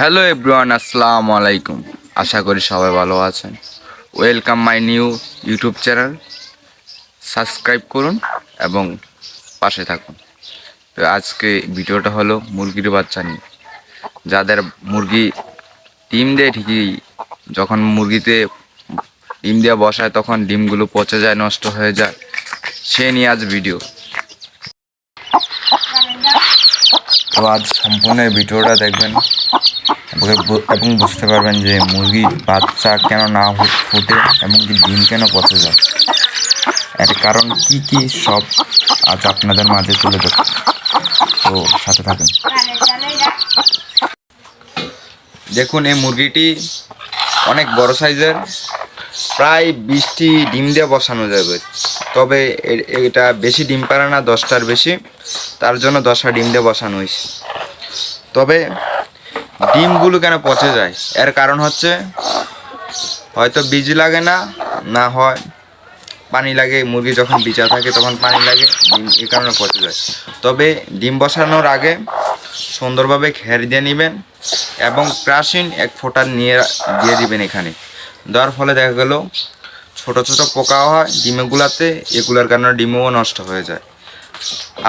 Hello everyone, আসসালামু আলাইকুম। আশা করি সবাই ভালো আছেন। Welcome my new YouTube channel. Subscribe করুন এবং পাশে থাকুন। তো আজকে ভিডিওটা হলো মুরগির বাচ্চা নিয়ে। যাদের মুরগি ডিম দেয় ঠিকই, যখন মুরগিতে ডিম দেওয়া বসায় তখন ডিমগুলো পচে যায়, নষ্ট হয়ে যায়, সে নিয়ে আজ ভিডিও। তো আজ সম্পূর্ণ ভিডিওটা দেখবেন এবং বুঝতে পারবেন যে মুরগির বাচ্চা কেন না ফুটে এবং কি ডিম কেন পচে যায়, এর কারণ কি কি সব আজ আপনাদের মাঝে তুলে ধরব। তো সাথে থাকুন। দেখুন, এই মুরগিটি অনেক বড় সাইজের, প্রায় 20টি ডিম দিয়ে বসানো যাবে। তবে এটা বেশি ডিম পারে না, 10টার বেশি, তার জন্য 10টা ডিম দিয়ে বসানো হয়েছে। তবে ডিমগুলো কেন পচে যায় এর কারণ হচ্ছে হয়তো বীজ লাগে না, না হয় পানি লাগে। মুরগি যখন বিচা থাকে তখন পানি লাগে, ডিম এই কারণে পচে যায়। তবে ডিম বসানোর আগে সুন্দরভাবে ঘের দিয়ে নেবেন এবং ক্রাশিন 1 ফোঁটা নিয়ে দিয়ে দিবেন এখানে। দেওয়ার ফলে দেখা গেল ছোট ছোট পোকাও হয় ডিমগুলাতে, এগুলোর কারণে ডিমও নষ্ট হয়ে যায়।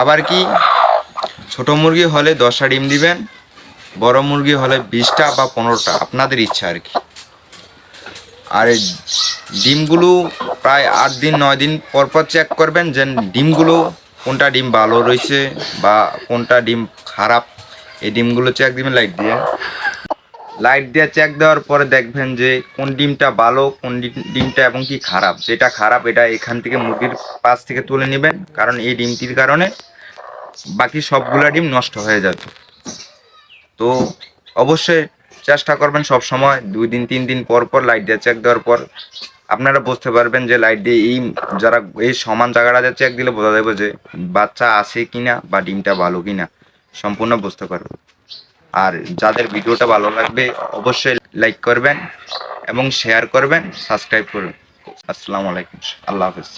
আবার কি, ছোট মুরগি হলে 10টা ডিম দিবেন, বড় মুরগি হলে 20টা বা 15টা, আপনাদের ইচ্ছা আর কি। আর এই ডিমগুলো প্রায় 8 দিন 9 দিন পর পর চেক করবেন যে ডিমগুলো কোনটা ডিম ভালো রয়েছে বা কোনটা ডিম খারাপ। এই ডিমগুলো চেক দিবেন লাইট দিয়ে চেক দেওয়ার পরে দেখবেন যে কোন ডিমটা ভালো, কোন ডিমটা এবং কি খারাপ। যেটা খারাপ এটা এখান থেকে মুরগির পাশ থেকে তুলে নেবেন, কারণ এই ডিমটির কারণে বাকি সবগুলা ডিম নষ্ট হয়ে যাবে। তো অবশ্যই চেষ্টা করবেন সব সময় 2 দিন 3 দিন পর পর লাইট দিয়ে চেক দেওয়ার পর আপনারা বুঝতে পারবেন যে লাইট দিয়ে যারা এই সমান জায়গাটাতে চেক দিলে বোঝা যাবে যে বাচ্চা আছে কিনা বা ডিমটা ভালো কিনা, সম্পূর্ণ বুঝতে পারবেন। আর যাদের ভিডিওটা ভালো লাগবে অবশ্যই লাইক করবেন এবং শেয়ার করবেন, সাবস্ক্রাইব করবেন। আসসালামু আলাইকুম, আল্লাহ হাফেজ।